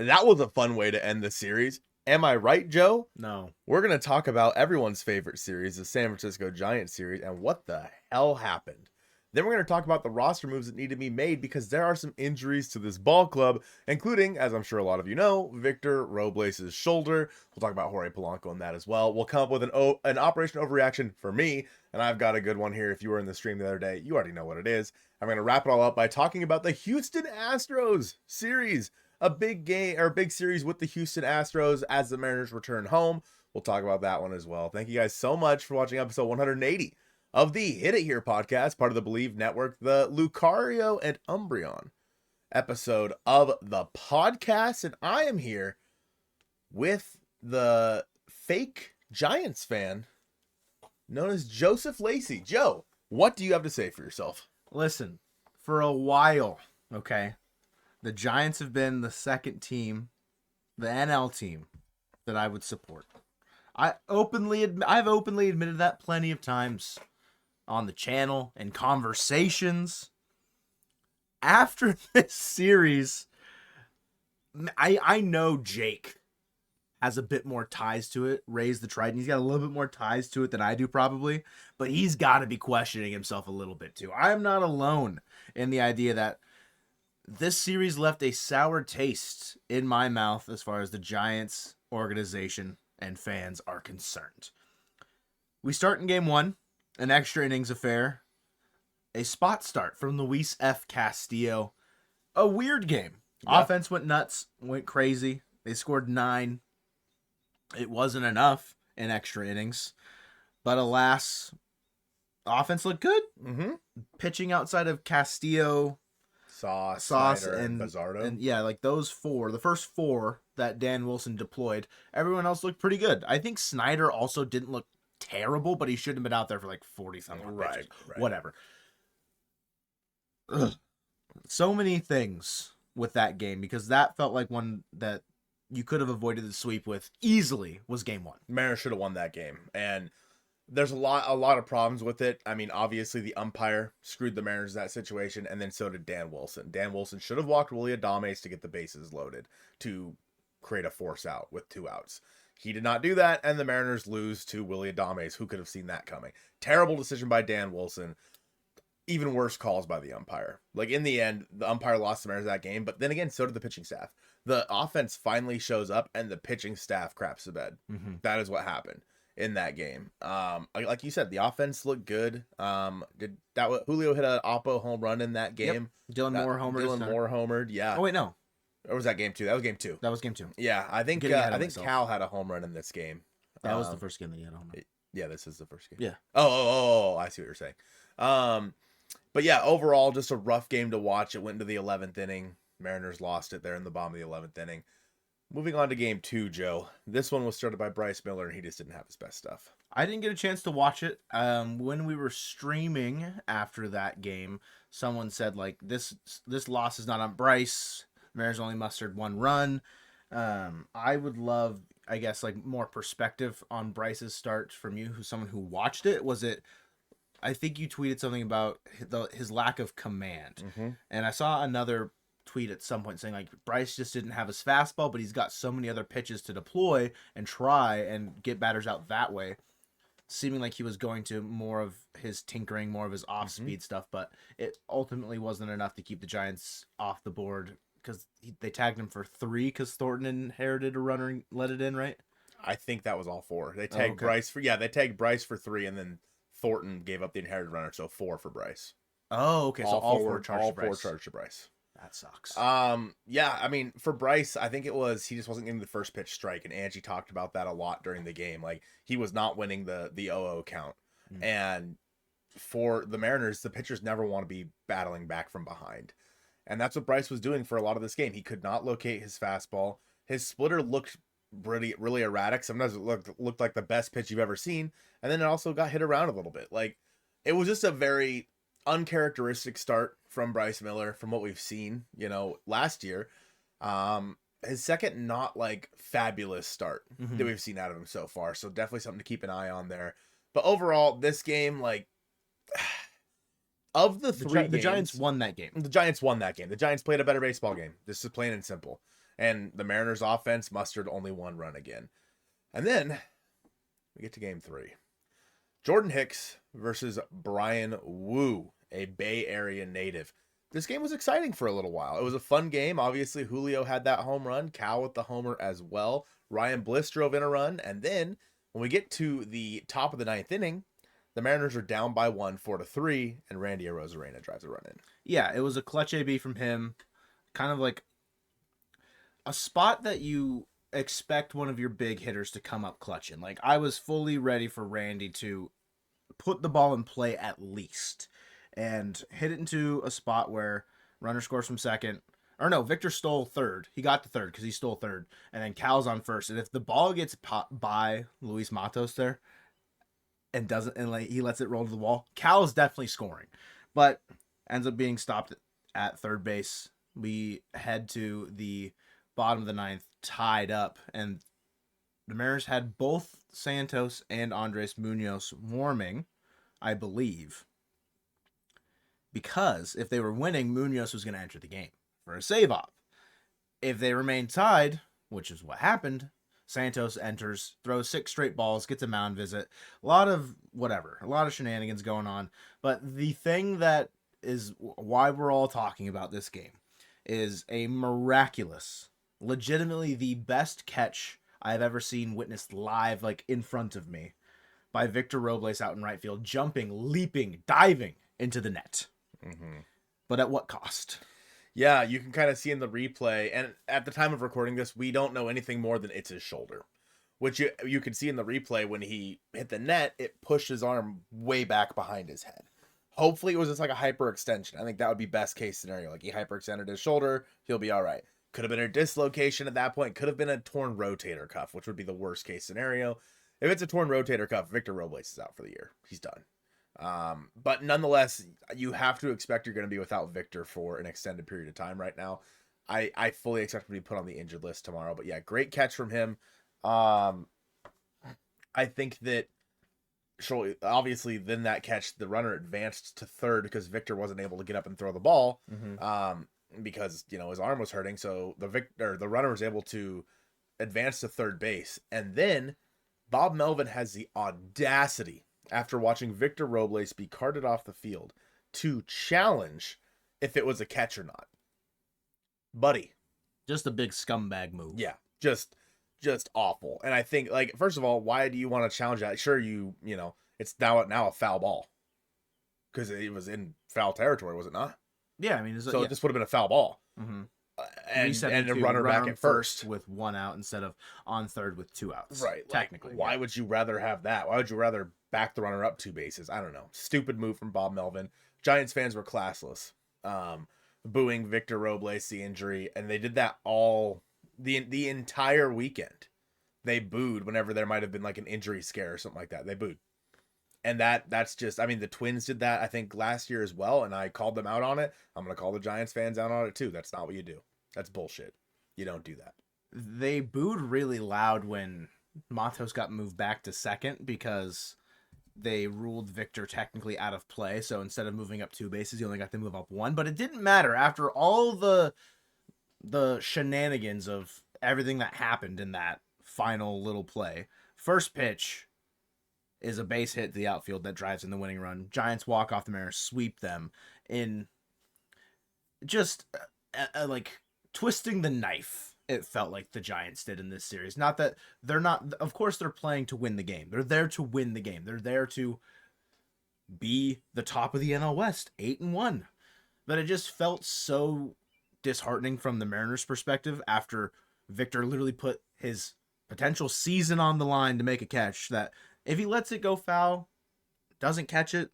That was a fun way to end the series. Am I right, Joe? No. We're going to talk about everyone's favorite series, the San Francisco Giants series, and what the hell happened. Then we're going to talk about the roster moves that need to be made because there are some injuries to this ball club, including, as I'm sure a lot of you know, Victor Robles' shoulder. We'll talk about Jorge Polanco and that as well. We'll come up with an Operation Overreaction for me, and I've got a good one here. If you were in the stream the other day, you already know what it is. I'm going to wrap it all up by talking about the Houston Astros series. A big game or a big series with the Houston Astros as the Mariners return home. We'll talk about that one as well. Thank you guys so much for watching episode 180 of the Hit It Here podcast, part of the Bleav network, the Lucario and Umbreon episode of the podcast. And I am here with the fake Giants fan known as Joseph Lacey. Joe, what do you have to say for yourself? Listen, for a while, okay, the Giants have been the second team, the NL team, that I would support. I've openly admitted that plenty of times on the channel and conversations. After this series, I know Jake has a bit more ties to it. Raise the Trident. He's got a little bit more ties to it than I do probably, but he's got to be questioning himself a little bit too. I'm not alone in the idea that this series left a sour taste in my mouth as far as the Giants organization and fans are concerned. We start in game one, an extra innings affair, a spot start from Luis F. Castillo, a weird game. Yeah. Offense went nuts, went crazy. They scored 9. It wasn't enough in extra innings, but alas, offense looked good. Mm-hmm. Pitching outside of Castillo, Sauce Snyder, and Bazardo. and yeah, like those 4, the first 4 that Dan Wilson deployed, everyone else looked pretty good. I think Snyder also didn't look terrible, but he shouldn't have been out there for like 40-something pitches. Right. Whatever. Ugh. So many things with that game because that felt like one that you could have avoided the sweep with easily was game 1. Mariners should have won that game, and there's a lot of problems with it. I mean, obviously the umpire screwed the Mariners in that situation, and then so did Dan Wilson. Dan Wilson should have walked Willie Adames to get the bases loaded to create a force out with 2 outs. He did not do that, and the Mariners lose to Willie Adames. Who could have seen that coming? Terrible decision by Dan Wilson. Even worse calls by the umpire. Like, in the end, the umpire lost the Mariners that game, but then again, so did the pitching staff. The offense finally shows up, and the pitching staff craps the bed. Mm-hmm. That is what happened in that game. Like you said, the offense looked good. Julio hit an Oppo home run in that game? Yep. Dylan Moore homered. Yeah. Oh wait, no. Or was that game 2? That was game 2. That was game 2. Yeah, I think Cal had a home run in this game. That was the first game that he had a home run. Yeah, this is the first game. Yeah. Oh, I see what you're saying. But yeah, overall, just a rough game to watch. It went into the 11th inning. Mariners lost it there in the bottom of the 11th inning. Moving on to game 2, Joe. This one was started by Bryce Miller, and he just didn't have his best stuff. I didn't get a chance to watch it. When we were streaming after that game, someone said, like, this loss is not on Bryce. Mariners only mustered 1 run. I would love, I guess, like, more perspective on Bryce's start from you, who's someone who watched it. Was it, I think you tweeted something about his lack of command. Mm-hmm. And I saw another tweet at some point saying, like, Bryce just didn't have his fastball, but he's got so many other pitches to deploy and try and get batters out that way, seeming like he was going to more of his tinkering, more of his off-speed stuff, but it ultimately wasn't enough to keep the Giants off the board because they tagged him for 3 because Thornton inherited a runner and let it in, right? I think that was all 4. They tagged Bryce for 3, and then Thornton gave up the inherited runner, so 4 for Bryce. Oh, okay. So all 4 charged to Bryce. That sucks. Yeah, I mean, for Bryce, I think it was he just wasn't getting the first pitch strike, and Angie talked about that a lot during the game. Like, he was not winning the 0-0 count. Mm-hmm. And for the Mariners, the pitchers never want to be battling back from behind. And that's what Bryce was doing for a lot of this game. He could not locate his fastball. His splitter looked really erratic. Sometimes it looked like the best pitch you've ever seen. And then it also got hit around a little bit. Like, it was just a very uncharacteristic start from Bryce Miller from what we've seen, last year. His second not like fabulous start that we've seen out of him so far. So definitely something to keep an eye on there. But overall, this game, like, of the 3 games, the Giants won that game. The Giants won that game. The Giants played a better baseball game. This is plain and simple. And the Mariners offense mustered only 1 run again. And then we get to game 3. Jordan Hicks versus Brian Wu, a Bay Area native. This game was exciting for a little while. It was a fun game. Obviously, Julio had that home run, Cal with the homer as well. Ryan Bliss drove in a run. And then when we get to the top of the 9th inning, the Mariners are down by 1, 4-3, and Randy Arozarena drives a run in. Yeah, it was a clutch AB from him. Kind of like a spot that you expect one of your big hitters to come up clutch in. Like, I was fully ready for Randy to put the ball in play at least and hit it into a spot where runner scores from second. Or no, Victor stole third. He got to third because he stole third. And then Cal's on first. And if the ball gets popped by Luis Matos there and doesn't, and like he lets it roll to the wall, Cal is definitely scoring. But ends up being stopped at third base. We head to the bottom of the 9th, tied up, and the Mariners had both Santos and Andres Munoz warming, I believe, because if they were winning, Munoz was going to enter the game for a save-off. If they remained tied, which is what happened, Santos enters, throws 6 straight balls, gets a mound visit, a lot of shenanigans going on. But the thing that is why we're all talking about this game is a miraculous, legitimately the best catch I've ever seen witnessed live, like in front of me, by Victor Robles out in right field, jumping, leaping, diving into the net. Mm-hmm. But at what cost? Yeah, you can kind of see in the replay, and at the time of recording this, we don't know anything more than it's his shoulder, which you can see in the replay when he hit the net, it pushed his arm way back behind his head. Hopefully it was just like a hyperextension. I think that would be best case scenario. Like he hyperextended his shoulder, he'll be all right. Could have been a dislocation at that point. Could have been a torn rotator cuff, which would be the worst case scenario. If it's a torn rotator cuff, Victor Robles is out for the year. He's done. But nonetheless, you have to expect you're going to be without Victor for an extended period of time right now. I fully expect him to be put on the injured list tomorrow. But yeah, great catch from him. I think that obviously then that catch, the runner advanced to third because Victor wasn't able to get up and throw the ball. Mm-hmm. Because his arm was hurting, so the runner was able to advance to third base, and then Bob Melvin has the audacity, after watching Victor Robles be carted off the field, to challenge if it was a catch or not. Buddy, just a big scumbag move. Yeah, just awful. And I think, like, first of all, why do you want to challenge that? Sure, it's now a foul ball because it was in foul territory, was it not? Yeah, I mean, so this would have been a foul ball. Mm-hmm. And a runner back at first with 1 out instead of on third with 2 outs. Right. Technically. Like, why would you rather have that? Why would you rather back the runner up 2 bases? I don't know. Stupid move from Bob Melvin. Giants fans were classless. Booing Victor Robles, the injury, and they did that all the entire weekend. They booed whenever there might have been like an injury scare or something like that. They booed. And that's just, I mean, the Twins did that, I think, last year as well, and I called them out on it. I'm going to call the Giants fans out on it, too. That's not what you do. That's bullshit. You don't do that. They booed really loud when Matos got moved back to second because they ruled Victor technically out of play, so instead of moving up 2 bases, he only got to move up 1, but it didn't matter. After all the shenanigans of everything that happened in that final little play, first pitch is a base hit to the outfield that drives in the winning run. Giants walk off the Mariners, sweep them in just like twisting the knife. It felt like the Giants did in this series. Not that they're not, of course they're playing to win the game. They're there to win the game. They're there to be the top of the NL West, 8-1. But it just felt so disheartening from the Mariners' perspective after Victor literally put his potential season on the line to make a catch that if he lets it go foul, doesn't catch it,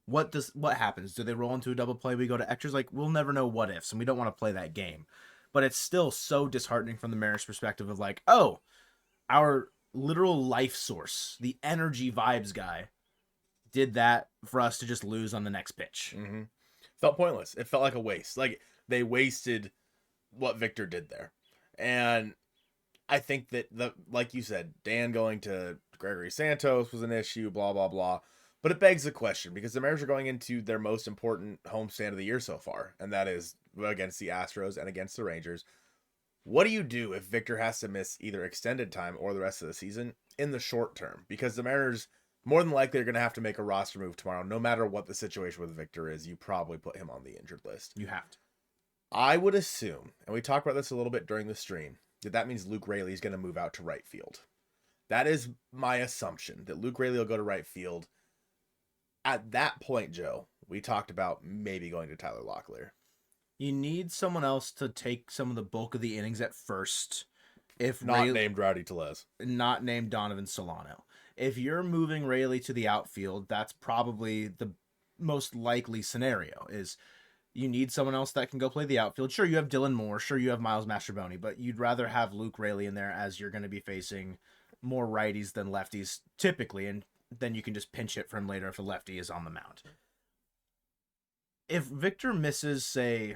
what happens? Do they roll into a double play? We go to extras? Like, we'll never know what ifs, and we don't want to play that game. But it's still so disheartening from the Mariners' perspective of like, oh, our literal life source, the energy vibes guy, did that for us to just lose on the next pitch. Mm-hmm. Felt pointless. It felt like a waste. Like, they wasted what Victor did there. And I think that, like you said, Dan going to Gregory Santos was an issue, blah, blah, blah. But it begs the question, because the Mariners are going into their most important homestand of the year so far, and that is against the Astros and against the Rangers. What do you do if Victor has to miss either extended time or the rest of the season in the short term? Because the Mariners more than likely are going to have to make a roster move tomorrow. No matter what the situation with Victor is, you probably put him on the injured list. You have to. I would assume, and we talked about this a little bit during the stream, that means Luke Raley is going to move out to right field. That is my assumption, that Luke Raley will go to right field. At that point, Joe, we talked about maybe going to Tyler Locklear. You need someone else to take some of the bulk of the innings at first. If Not named Rowdy Tellez. Not named Donovan Solano. If you're moving Raley to the outfield, that's probably the most likely scenario. Is you need someone else that can go play the outfield. Sure, you have Dylan Moore. Sure, you have Miles Mastrobuoni, but you'd rather have Luke Raley in there, as you're going to be facing more righties than lefties typically, and then you can just pinch hit for him later if a lefty is on the mound. If Victor misses, say,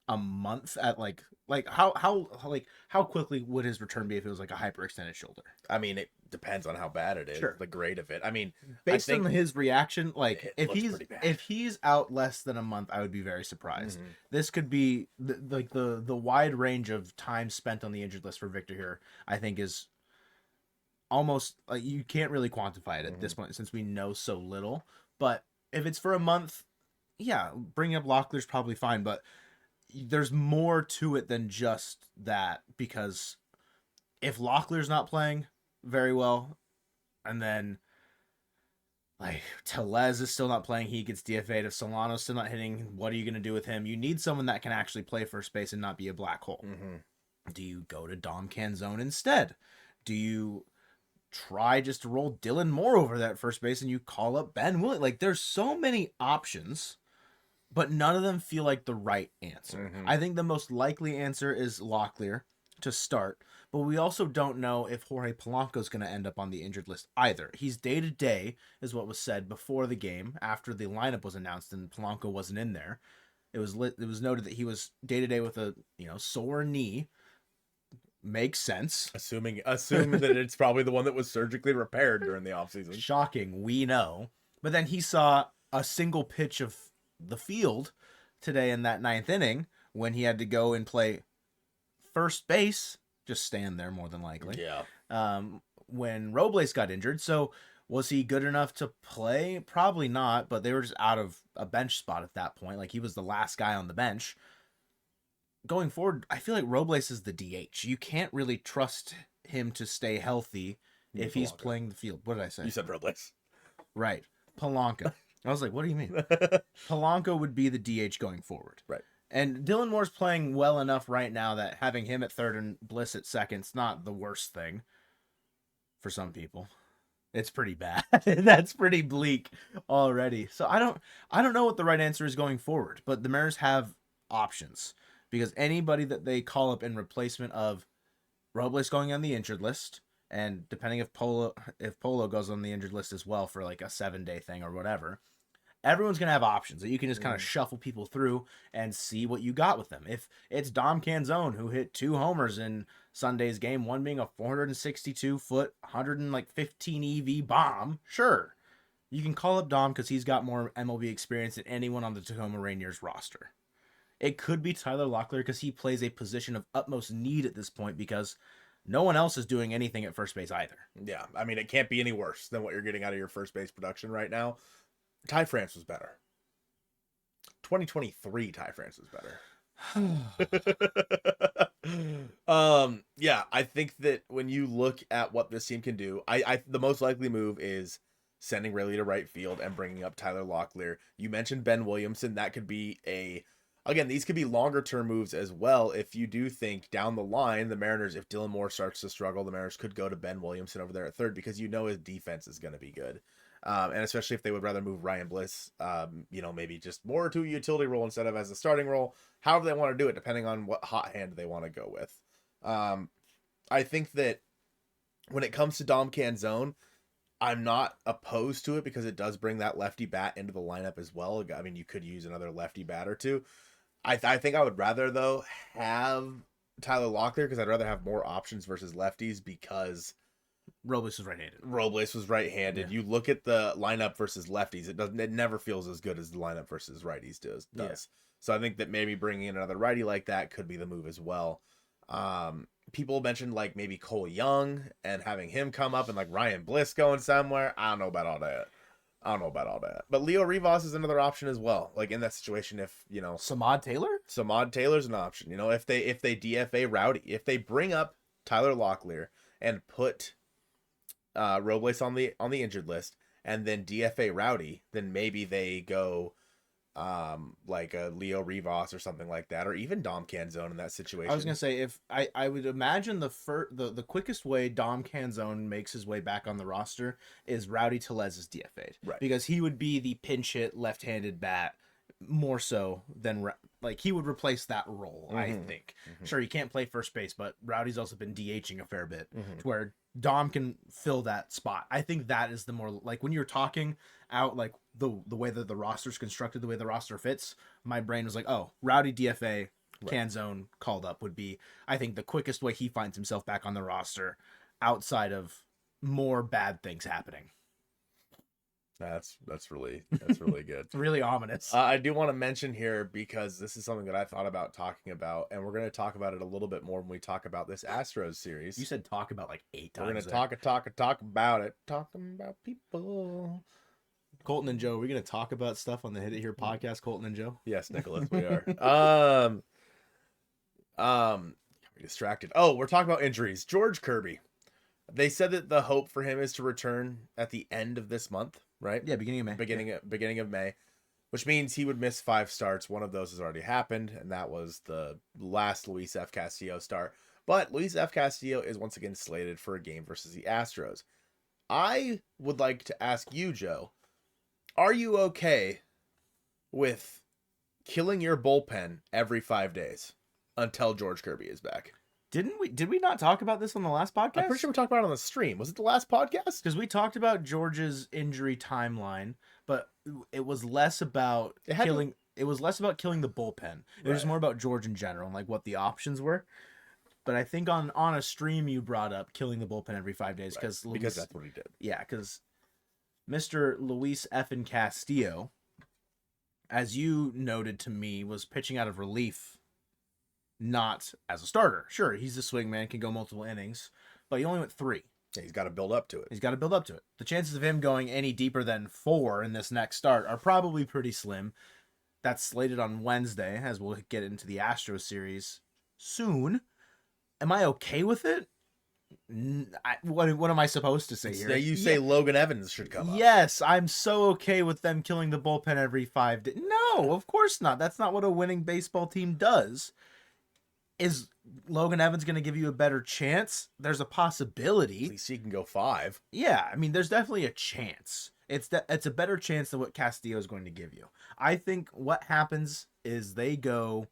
a month at how quickly would his return be if it was like a hyperextended shoulder? I mean, it depends on how bad it is. Sure. The grade of it. I mean, based on his reaction, like if he's out less than a month, I would be very surprised. Mm-hmm. This could be the wide range of time spent on the injured list for Victor here, I think, is almost you can't really quantify it at this point since we know so little. But if it's for a month, yeah, bringing up Locklear's probably fine, but there's more to it than just that, because if Locklear's not playing very well, and then like Tellez is still not playing, he gets DFA'd. If Solano's still not hitting, what are you going to do with him? You need someone that can actually play first base and not be a black hole. Do you go to Dom Canzone instead? Do you try just to roll Dylan Moore over that first base and you call up Ben Willett? Like, there's so many options, but none of them feel like the right answer. I think the most likely answer is Locklear to start, but we also don't know if Jorge Polanco is going to end up on the injured list either. He's day-to-day, is what was said before the game, after the lineup was announced and Polanco wasn't in there. It was noted that he was day-to-day with a sore knee. Makes sense. Assuming that it's probably the one that was surgically repaired during the offseason. Shocking, we know. But then he saw a single pitch of the field today in that ninth inning when he had to go and play first base, just stand there more than likely. Yeah. When Robles got injured. So was he good enough to play? Probably not, but they were just out of a bench spot at that point. Like, he was the last guy on the bench. Going forward, I feel like Robles is the DH. You can't really trust him to stay healthy if he's playing the field. What did I say? You said Robles. Right. Polanco. I was like, what do you mean? Polanco would be the DH going forward. Right. And Dylan Moore's playing well enough right now that having him at third and Bliss at second's not the worst thing for some people. It's pretty bad. That's pretty bleak already. So I don't know what the right answer is going forward, but the Mariners have options, because anybody that they call up in replacement of Robles going on the injured list, and depending if Polo goes on the injured list as well for like a 7-day thing or whatever, everyone's going to have options that you can just kind of shuffle people through and see what you got with them. If it's Dom Canzone, who hit 2 homers in Sunday's game, one being a 462-foot, 115 EV bomb, sure. You can call up Dom because he's got more MLB experience than anyone on the Tacoma Rainiers roster. It could be Tyler Locklear because he plays a position of utmost need at this point, because no one else is doing anything at first base either. Yeah, I mean, it can't be any worse than what you're getting out of your first base production right now. Ty France was better. 2023 Ty France was better. Yeah, I think that when you look at what this team can do, I the most likely move is sending Rayleigh to right field and bringing up Tyler Locklear. You mentioned Ben Williamson. That could be again, these could be longer term moves as well. If you do think down the line, the Mariners, if Dylan Moore starts to struggle, the Mariners could go to Ben Williamson over there at third, because his defense is going to be good. And especially if they would rather move Ryan Bliss, maybe just more to a utility role instead of as a starting role, however they want to do it, depending on what hot hand they want to go with. I think that when it comes to Dom Canzone, I'm not opposed to it because it does bring that lefty bat into the lineup as well. I mean, you could use another lefty bat or two. I think I would rather, though, have Tyler Locklear, because I'd rather have more options versus lefties, because Robles was right-handed. Robles was right-handed. Yeah. You look at the lineup versus lefties, it never feels as good as the lineup versus righties does. Yeah. So I think that maybe bringing in another righty like that could be the move as well. People mentioned like maybe Cole Young and having him come up and like Ryan Bliss going somewhere. I don't know about all that. But Leo Rivas is another option as well. Like in that situation, if Samad Taylor's an option. If they DFA Rowdy, if they bring up Tyler Locklear and put Robles on the injured list and then DFA Rowdy, then maybe they go like a Leo Rivas or something like that, or even Dom Canzone in that situation. I was gonna say, if I would imagine the quickest way Dom Canzone makes his way back on the roster is Rowdy Tellez is DFA'd, right? Because he would be the pinch hit left-handed bat more so than like he would replace that role. I think. Sure, he can't play first base, but Rowdy's also been DHing a fair bit, to where Dom can fill that spot. I think that is the more like when you're talking out like the way that the roster's constructed, the way the roster fits, my brain was like, oh, Rowdy DFA, Canzone called up would be, I think, the quickest way he finds himself back on the roster outside of more bad things happening. That's really good. It's really ominous. I do want to mention here, because this is something that I thought about talking about, and we're going to talk about it a little bit more when we talk about this Astros series. You said talk about like 8 times. We're going to talk about it. Talking about people. Colton and Joe, we're going to talk about stuff on the Hit It Here podcast, Colton and Joe? Yes, Nicholas, we are. Got distracted. Oh, we're talking about injuries. George Kirby. They said that the hope for him is to return at the end of this month, right? Yeah, beginning of May. Beginning of May, which means he would miss 5 starts. One of those has already happened, and that was the last Luis F. Castillo start. But Luis F. Castillo is once again slated for a game versus the Astros. I would like to ask you, Joe, are you okay with killing your bullpen every 5 days until George Kirby is back? Did we not talk about this on the last podcast? I'm pretty sure we talked about it on the stream. Was it the last podcast? Because we talked about George's injury timeline, but it was less about killing. It was less about killing the bullpen. It was more about George in general and like what the options were. But I think on a stream you brought up killing the bullpen every 5 days because that's what he did. Yeah, because Mr. Luis F. Castillo, as you noted to me, was pitching out of relief. Not as a starter. Sure, he's a swingman, can go multiple innings, but he only went 3. Yeah, he's got to build up to it. The chances of him going any deeper than 4 in this next start are probably pretty slim. That's slated on Wednesday, as we'll get into the Astros series soon. Am I okay with it? What am I supposed to say here? You say Logan Evans should come up. Yes, I'm so okay with them killing the bullpen every 5 days. No, of course not. That's not what a winning baseball team does. Is Logan Evans going to give you a better chance? There's a possibility. At least he can go 5. Yeah, I mean, there's definitely a chance. It's a better chance than what Castillo is going to give you. I think what happens is they go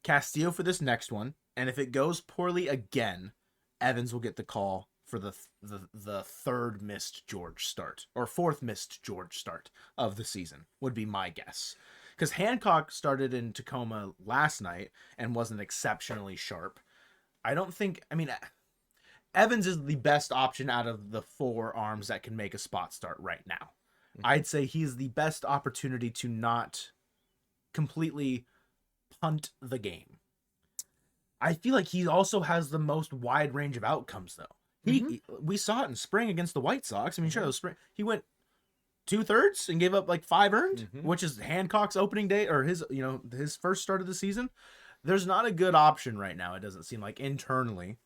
Castillo for this next one, and if it goes poorly again, Evans will get the call for the 3rd missed George start, or 4th missed George start of the season, would be my guess. Because Hancock started in Tacoma last night and wasn't exceptionally sharp. Evans is the best option out of the 4 arms that can make a spot start right now. Mm-hmm. I'd say he's the best opportunity to not completely punt the game. I feel like he also has the most wide range of outcomes, though. We saw it in spring against the White Sox. I mean, sure, spring he went 2/3 and gave up like 5 earned, which is Hancock's opening day or his first start of the season. There's not a good option right now. It doesn't seem like internally.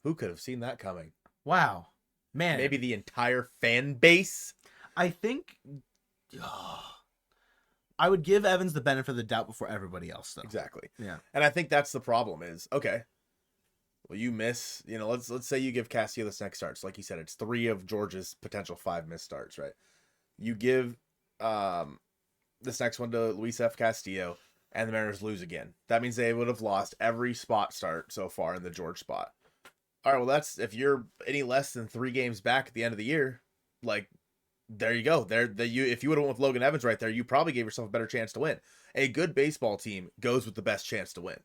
Who could have seen that coming? Wow, man. Maybe the entire fan base. I think I would give Evans the benefit of the doubt before everybody else, though. Exactly. Yeah. And I think that's the problem is, okay, well, you miss, let's say you give Castillo this next starts. Like you said, it's 3 of George's potential 5 missed starts, right? You give this next one to Luis F. Castillo, and the Mariners lose again. That means they would have lost every spot start so far in the George spot. All right, well, that's if you're any less than 3 games back at the end of the year, like, there you go. If you would have went with Logan Evans right there, you probably gave yourself a better chance to win. A good baseball team goes with the best chance to win,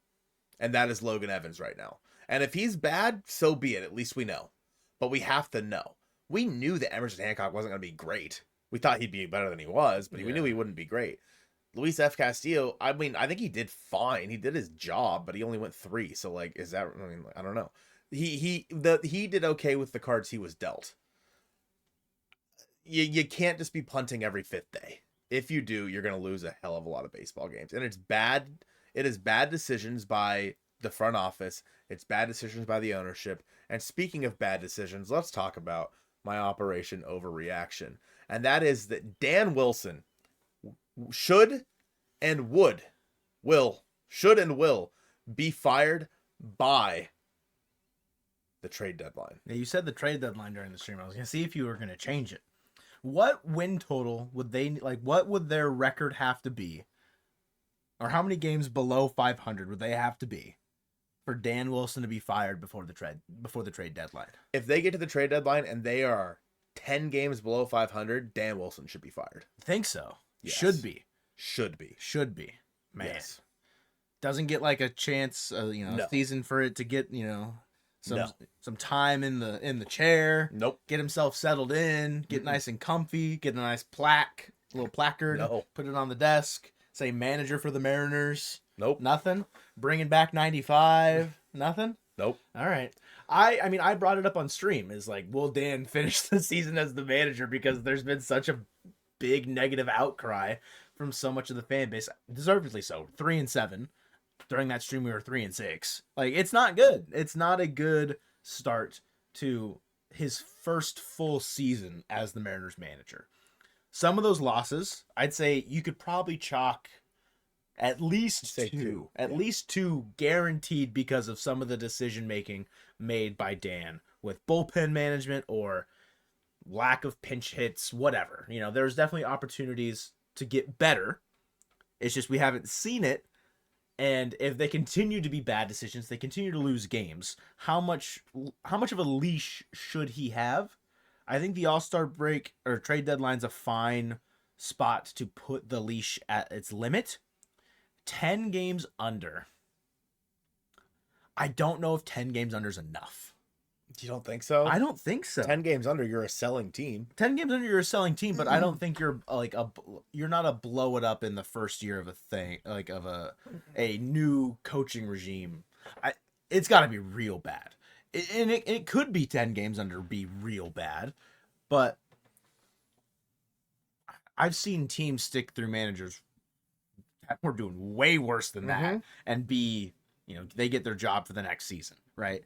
and that is Logan Evans right now. And if he's bad, so be it. At least we know. but we have to know. We knew that Emerson Hancock wasn't going to be great. We thought he'd be better than he was, but we knew he wouldn't be great. Luis F. Castillo, I mean, I think he did fine. He did his job, but he only went 3. So, like, is that, I mean, I don't know. He did okay with the cards he was dealt. You can't just be punting every 5th day. If you do, you're going to lose a hell of a lot of baseball games. And it's bad. It is bad decisions by the front office. It's bad decisions by the ownership. And speaking of bad decisions, let's talk about my Operation Overreaction. And that is that Dan Wilson should and will be fired by the trade deadline. Now, you said the trade deadline during the stream. I was going to see if you were going to change it. What win total would they like? What would their record have to be? Or how many games below 500 would they have to be for Dan Wilson to be fired before the trade deadline? If they get to the trade deadline and they are 10 games below 500, Dan Wilson should be fired. Think so. Yes. Should be. Man. Yes. Doesn't get like a chance, season for it to get, some time in the chair. Nope. Get himself settled in, get nice and comfy, get a nice little placard, put it on the desk, say manager for the Mariners. Nope. Nothing. Bringing back 95. Nothing. Nope. All right. I brought it up on stream. Is like, will Dan finish the season as the manager, because there's been such a big negative outcry from so much of the fan base, deservedly so. 3-7. During that stream, we were 3-6. Like, it's not good. It's not a good start to his first full season as the Mariners manager. Some of those losses, I'd say you could probably chalk at least two. At least 2 guaranteed, because of some of the decision making made by Dan with bullpen management or lack of pinch hits, whatever. There's definitely opportunities to get better. It's just we haven't seen it. And if they continue to be bad decisions, they continue to lose games, how much of a leash should he have? I think the All-Star break or trade deadline's a fine spot to put the leash at its limit. 10 games under. I don't know if 10 games under is enough. You don't think so? I don't think so. 10 games under, you're a selling team. 10 games under, you're a selling team, but I don't think you're you're not a blow it up in the first year of a thing, like of a new coaching regime. It's got to be real bad. It could be 10 games under, be real bad, but I've seen teams stick through managers that were doing way worse than that and they get their job for the next season, right?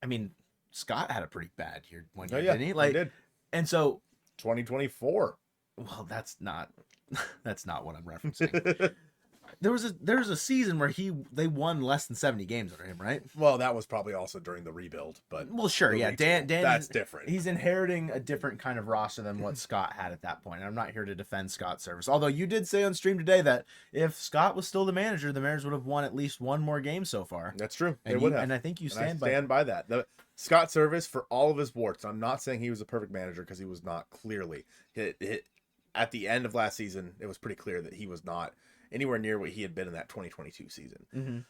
I mean, Scott had a pretty bad year one year, didn't he? Like, he did. And so 2024. Well, that's not what I'm referencing. There was a season where they won less than 70 games under him, right? Well, that was probably also during the rebuild, but well, sure, yeah. Dan that's different. He's inheriting a different kind of roster than what Scott had at that point. And I'm not here to defend Scott's service. Although you did say on stream today that if Scott was still the manager, the Mariners would have won at least one more game so far. That's true. And they would have. And I think you stand by that. The Scott service, for all of his warts, I'm not saying he was a perfect manager, because he was not. Clearly, at the end of last season, it was pretty clear that he was not anywhere near what he had been in that 2022 season.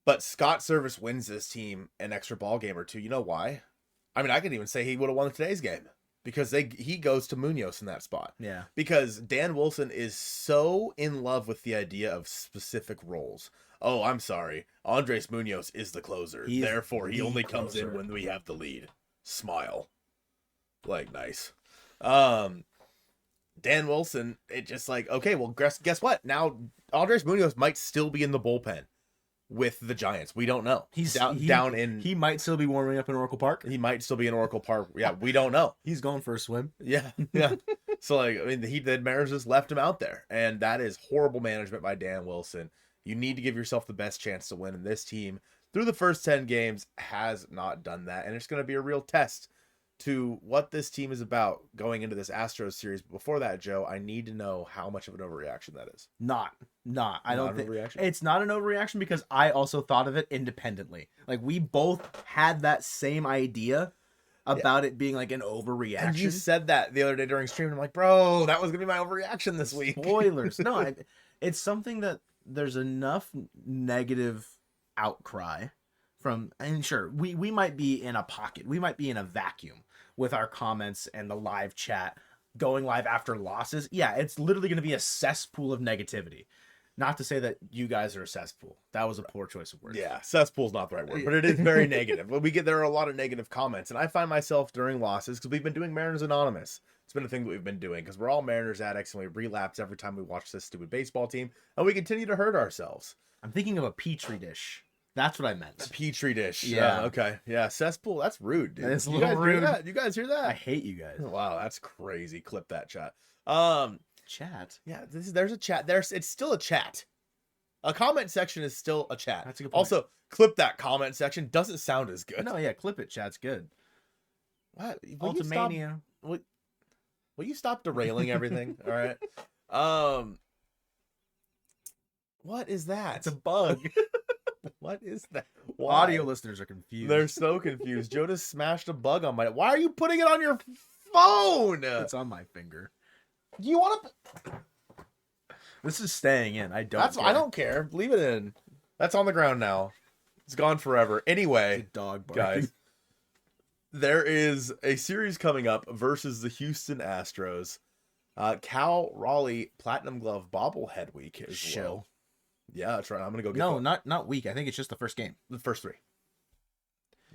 But Scott Service wins this team an extra ball game or 2. You know why? I mean, I could even say he would have won today's game, because he goes to Munoz in that spot. Yeah. Because Dan Wilson is so in love with the idea of specific roles. Oh, I'm sorry. Andres Munoz is the closer. Therefore, he only comes in when we have the lead. Smile. Like, nice. Dan Wilson, it just like, okay, well, guess what? Now, Andres Munoz might still be in the bullpen with the Giants. We don't know. He's down in... He might still be warming up in Oracle Park. He might still be in Oracle Park. Yeah, we don't know. He's going for a swim. Yeah. So, like, I mean, the Mariners just left him out there. And that is horrible management by Dan Wilson. You need to give yourself the best chance to win. And this team, through the first 10 games, has not done that. And it's going to be a real test to what this team is about going into this Astros series. But before that, Joe, I need to know how much of an overreaction that is. I don't think it's not an overreaction, because I also thought of it independently. Like, we both had that same idea about it being like an overreaction. And you said that the other day during stream, and I'm like, bro, that was gonna be my overreaction this week. Spoilers. No, it's something that there's enough negative outcry and sure, we might be in a pocket. We might be in a vacuum with our comments and the live chat going live after losses. Yeah, it's literally going to be a cesspool of negativity. Not to say that you guys are a cesspool. That was a poor choice of words. Yeah, cesspool's not the right word, but it is very negative. There are a lot of negative comments, and I find myself during losses, because we've been doing Mariners Anonymous. It's been a thing that we've been doing, because we're all Mariners addicts, and we relapse every time we watch this stupid baseball team, and we continue to hurt ourselves. I'm thinking of a petri dish. That's what I meant. A petri dish. Yeah. Okay. Yeah. Cesspool. That's rude, dude. It's a little rude. You guys hear that? I hate you guys. Wow, that's crazy. Clip that chat. Chat. Yeah. There's a chat. It's still a chat. A comment section is still a chat. That's a good point. Also, clip that comment section. Doesn't sound as good. No, yeah, clip it. Chat's good. What? Ultimania. Will you stop derailing everything? All right. What is that? It's a bug. What is that? Why? Audio listeners are confused. They're so confused. Joe just smashed a bug on my. Why are you putting it on your phone? It's on my finger. Do you want to? This is staying in. I don't. I don't care. Leave it in. That's on the ground now. It's gone forever. Anyway, dog barking. Guys, there is a series coming up versus the Houston Astros. Cal Raleigh Platinum Glove Bobblehead Week is Show. Yeah, that's right. I'm gonna go get No, not week. I think it's just the first game. the first three.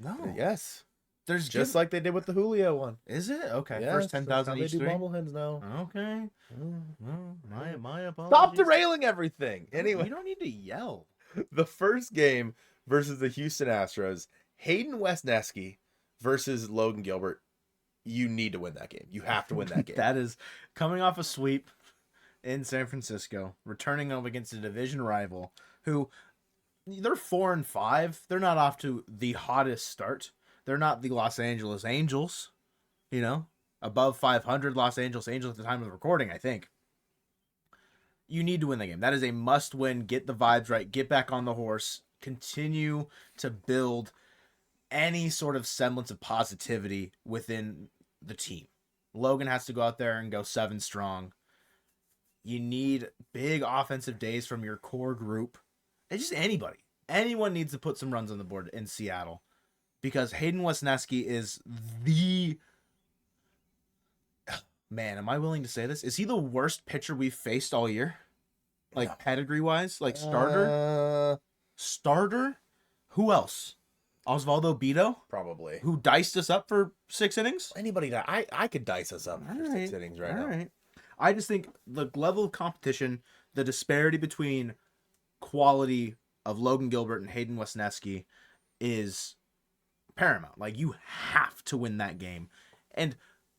No. Yes, There's just like they did with the Julio one. Is it? Okay. Yes, First 10,000 that's each how they do three. bobbleheads now. Okay. Mm. Well, my apologies. Stop derailing everything. Anyway, You don't need to yell. the first game versus the Houston Astros, Hayden Wesneski versus Logan Gilbert. You need to win that game. You have to win that game. That is coming off a sweep in San Francisco, returning up against a division rival who they're 4-5. They're not off to the hottest start. They're not the Los Angeles Angels, above 500 Los Angeles Angels at the time of the recording, I think. You need to win the game. That is a must win. Get the vibes right. Get back on the horse. Continue to build any sort of semblance of positivity within the team. Logan has to go out there and go 7 strong. You need big offensive days from your core group. And just anybody. Anyone needs to put some runs on the board in Seattle. Because Hayden Wesneski is the... Man, am I willing to say this? Is he the worst pitcher we've faced all year? Like, pedigree-wise? Like, starter? Starter? Who else? Osvaldo Bido? Probably. Who diced us up for 6 innings? Anybody that I could dice us up for 6 innings right now. All right. I just think the level of competition, the disparity between quality of Logan Gilbert and Hayden Wesneski is paramount. Like, you have to win that game. And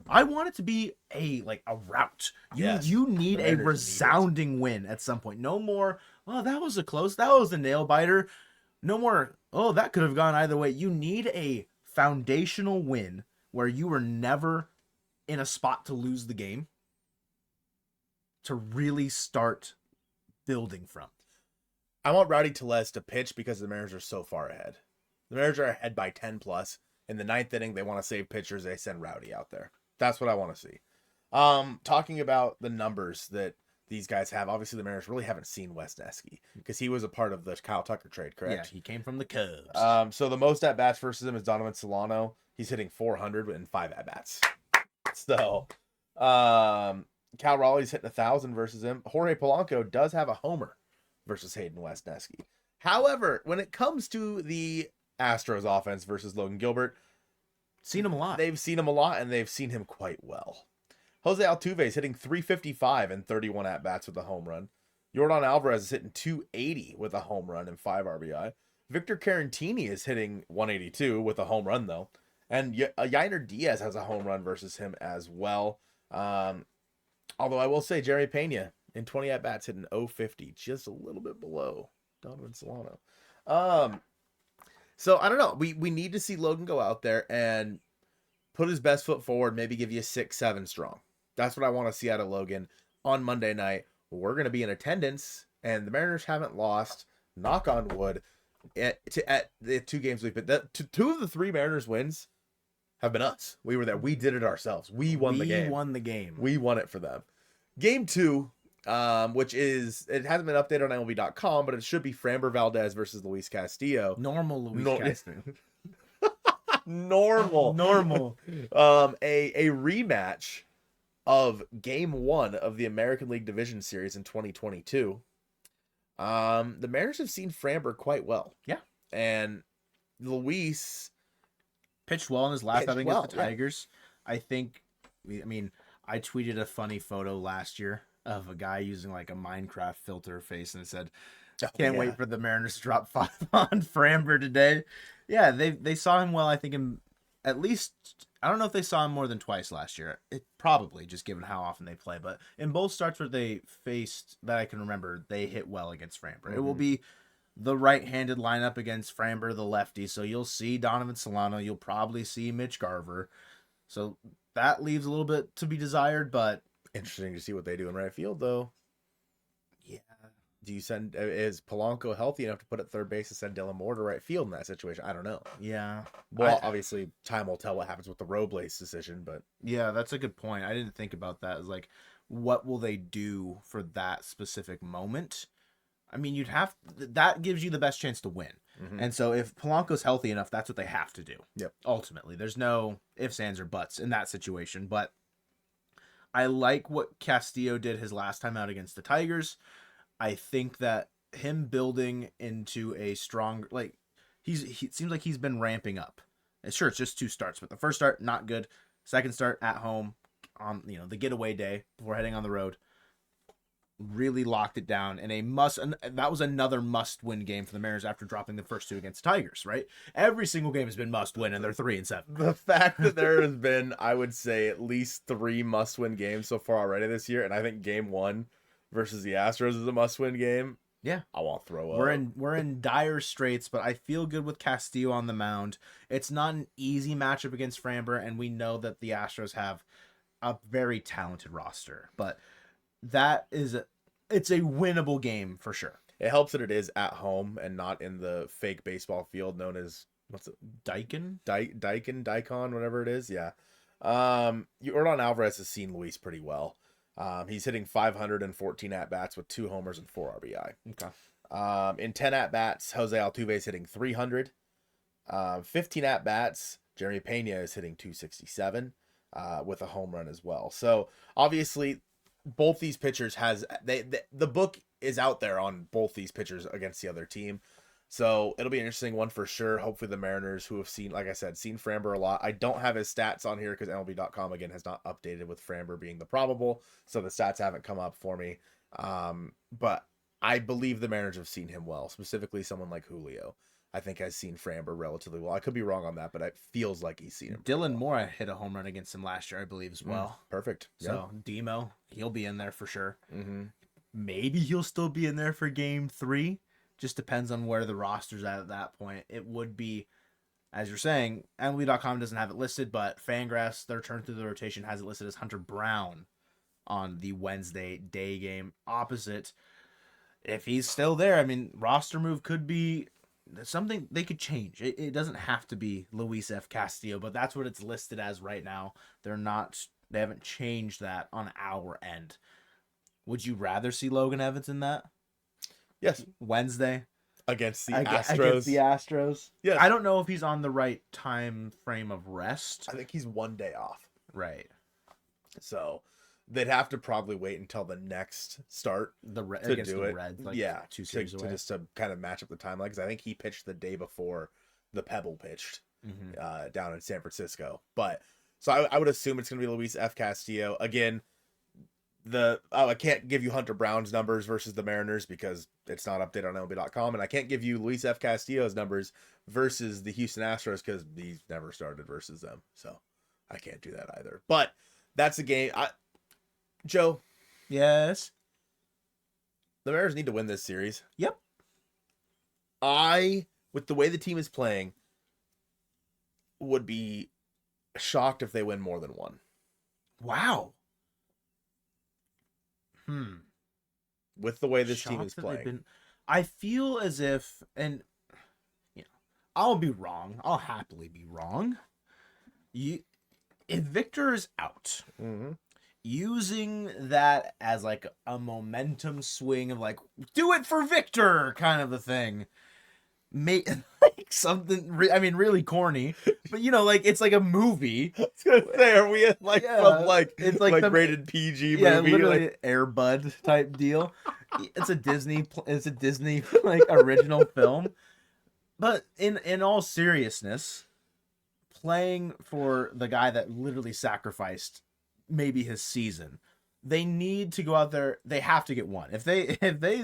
I want it to be a rout. You need a resounding win at some point. No more, that was a nail biter. No more, that could have gone either way. You need a foundational win where you were never in a spot to lose the game to really start building from. I want Rowdy Tellez to pitch because the Mariners are so far ahead. The Mariners are ahead by 10 plus. In the 9th inning, they want to save pitchers. They send Rowdy out there. That's what I want to see. Talking about the numbers that these guys have, obviously the Mariners really haven't seen Wesneski because he was a part of the Kyle Tucker trade, correct? Yeah, he came from the Cubs. So the most at-bats versus him is Donovan Solano. He's hitting 400 in 5 at-bats. So, Cal Raleigh's hitting 1,000 versus him. Jorge Polanco does have a homer versus Hayden Wesneski. However, when it comes to the Astros offense versus Logan Gilbert, seen him a lot. They've seen him a lot, and they've seen him quite well. Jose Altuve is hitting 355 and 31 at-bats with a home run. Yordan Alvarez is hitting 280 with a home run and 5 RBI. Victor Carantini is hitting 182 with a home run, though. And Yainer Diaz has a home run versus him as well. Although I will say Jerry Pena in 20 at-bats hitting 050, just a little bit below Donovan Solano. So I don't know. We need to see Logan go out there and put his best foot forward, maybe give you 6-7 strong. That's what I want to see out of Logan on Monday night. We're going to be in attendance, and the Mariners haven't lost, knock on wood, at the 2 games we've been. 2 of the 3 Mariners wins have been us. We were there. We did it ourselves. We won the game. We won the game. We won it for them. Game 2, which is, it hasn't been updated on MLB.com, but it should be Framber Valdez versus Luis Castillo. Normal Luis Castillo. Normal. Normal. A rematch of Game 1 of the American League Division Series in 2022. The Mariners have seen Framber quite well. Yeah. And Luis pitched well in his last outing against the yeah. Tigers. I think, I mean, I tweeted a funny photo last year of a guy using like a Minecraft filter face, and it said, "Can't wait for the Mariners to drop 5 on Framber today." Yeah, they saw him well. I think in at least, I don't know if they saw him more than twice last year. It probably, just given how often they play, but in both starts where they faced that I can remember, they hit well against Framber. It will be the right-handed lineup against Framber, the lefty. So you'll see Donovan Solano. You'll probably see Mitch Garver. So that leaves a little bit to be desired, but interesting to see what they do in right field, though. Yeah. Do you send, is Polanco healthy enough to put at third base and send Dylan Moore to right field in that situation? I don't know. Yeah. Well, obviously, time will tell what happens with the Robles decision, but yeah, that's a good point. I didn't think about that. It's like, what will they do for that specific moment? I mean, that gives you the best chance to win. And so if Polanco's healthy enough, that's what they have to do. Yep. Ultimately, there's no ifs, ands, or buts in that situation. But I like what Castillo did his last time out against the Tigers. I think that him building into a strong, like, he seems like he's been ramping up. And sure, it's just 2 starts, but the first start, not good. Second start at home on, the getaway day before heading on the road. Really locked it down, and that was another must-win game for the Mariners after dropping the first 2 against the Tigers, right? Every single game has been must-win, and they're 3-7. The fact that there has been, I would say, at least 3 must-win games so far already this year, and I think Game 1 versus the Astros is a must-win game. Yeah, I won't throw up. We're in dire straits, but I feel good with Castillo on the mound. It's not an easy matchup against Framber, and we know that the Astros have a very talented roster, but it's a winnable game for sure. It helps that it is at home and not in the fake baseball field known as, what's it? Daikon, whatever it is. Yeah. Yordan Alvarez has seen Luis pretty well. He's hitting 514 at-bats with 2 homers and 4 RBI. Okay. In 10 at-bats, Jose Altuve is hitting 300. 15 at-bats, Jeremy Pena is hitting 267 with a home run as well. So, obviously, both these pitchers the book is out there on both these pitchers against the other team. So it'll be an interesting one for sure. Hopefully the Mariners, who have seen, like I said, seen Framber a lot. I don't have his stats on here because MLB.com, again, has not updated with Framber being the probable. So the stats haven't come up for me. But I believe the Mariners have seen him well, specifically someone like Julio. I think has seen Framber relatively well. I could be wrong on that, but it feels like he's seen him. Dylan Moore hit a home run against him last year, I believe, as well. Perfect. So Demo, he'll be in there for sure. Mm-hmm. Maybe he'll still be in there for Game 3. Just depends on where the roster's at that point. It would be, as you're saying, MLB.com doesn't have it listed, but Fangraphs, their turn through the rotation, has it listed as Hunter Brown on the Wednesday day game opposite. If he's still there, I mean, roster move could be something they could change. It doesn't have to be Luis F. Castillo, but that's what it's listed as right now. They haven't changed that on our end. Would you rather see Logan Evans in that? Yes. Wednesday against the Astros. Against the Astros. Yes. I don't know if he's on the right time frame of rest. I think he's 1 day off. Right. So they'd have to probably wait until the next start to do it. Reds, like 2 series away. Just to kind of match up the timeline, because I think he pitched the day before the Pebble pitched down in San Francisco. But so I would assume it's going to be Luis F. Castillo again. I can't give you Hunter Brown's numbers versus the Mariners because it's not updated on MLB.com, and I can't give you Luis F. Castillo's numbers versus the Houston Astros because he's never started versus them, so I can't do that either. But that's a game. Joe. Yes. The Mariners need to win this series. Yep. With the way the team is playing, would be shocked if they win more than 1. Wow. With the way this team is playing. I feel as if, and I'll be wrong. I'll happily be wrong. If Victor is out, using that as like a momentum swing of like, do it for Victor kind of a thing. Make like something, really corny, but like it's like a movie. I was gonna say, are we in like some it's like some rated PG movie? yeah, literally Like, Air Bud type deal. It's a Disney like original film. But in all seriousness, playing for the guy that literally sacrificed maybe his season, they need to go out there. They have to get one. If they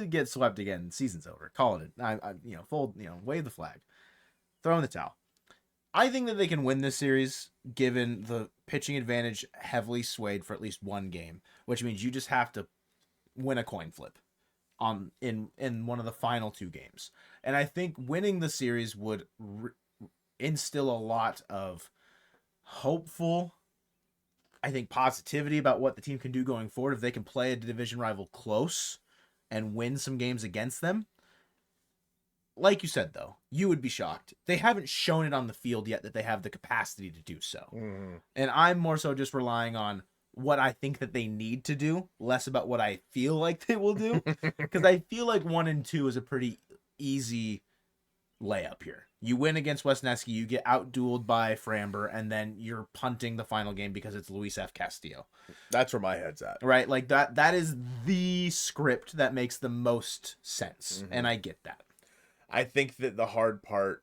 get swept again, season's over. Call it. Wave the flag, throw in the towel. I think that they can win this series given the pitching advantage heavily swayed for at least one game, which means you just have to win a coin flip in one of the final two games. And I think winning the series would instill a lot of hopeful, I think, positivity about what the team can do going forward if they can play a division rival close and win some games against them. Like you said, though, you would be shocked. They haven't shown it on the field yet that they have the capacity to do so. Mm-hmm. And I'm more so just relying on what I think that they need to do, less about what I feel like they will do. Because I feel like 1-2 is a pretty easy layup here. You win against Wesneski, you get outdueled by Framber, and then you're punting the final game because it's Luis F. Castillo. That's where my head's at. Right? Like that is the script that makes the most sense. Mm-hmm. And I get that. I think that the hard part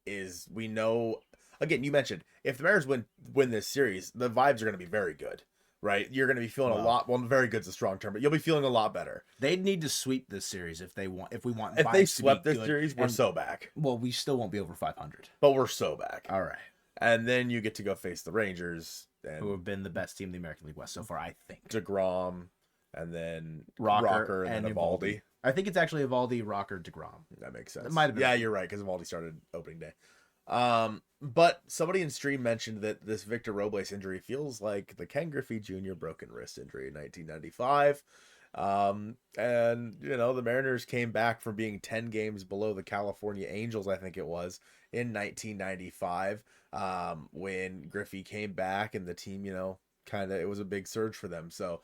is we know, again, you mentioned, if the Mariners win this series, the vibes are going to be very good, right? You're going to be feeling a lot, very good's a strong term, but you'll be feeling a lot better. They need to sweep this series if we want If vibes they swept this good. series, we're so back. Well, we still won't be over 500. But we're so back. All right. And then you get to go face the Rangers. Who have been the best team in the American League West so far, I think. DeGrom, and then Rocker and then Evaldi. I think it's actually Evaldi, Rocker, DeGrom. That makes sense. It might have been. Yeah, you're right, because Evaldi started opening day. But somebody in stream mentioned that this Victor Robles injury feels like the Ken Griffey Jr. broken wrist injury in 1995. And the Mariners came back from being 10 games below the California Angels, I think it was, in 1995. When Griffey came back and the team, it was a big surge for them. So,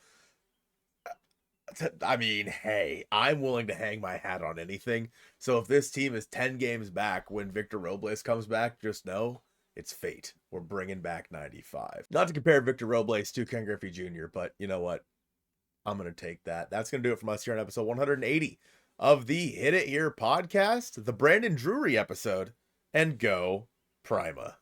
I mean, hey, I'm willing to hang my hat on anything. So if this team is 10 games back when Victor Robles comes back, just know it's fate. We're bringing back 95. Not to compare Victor Robles to Ken Griffey Jr., but you know what? I'm going to take that. That's going to do it from us here on episode 180 of the Hit It Here podcast, the Brandon Drury episode, and go Prima.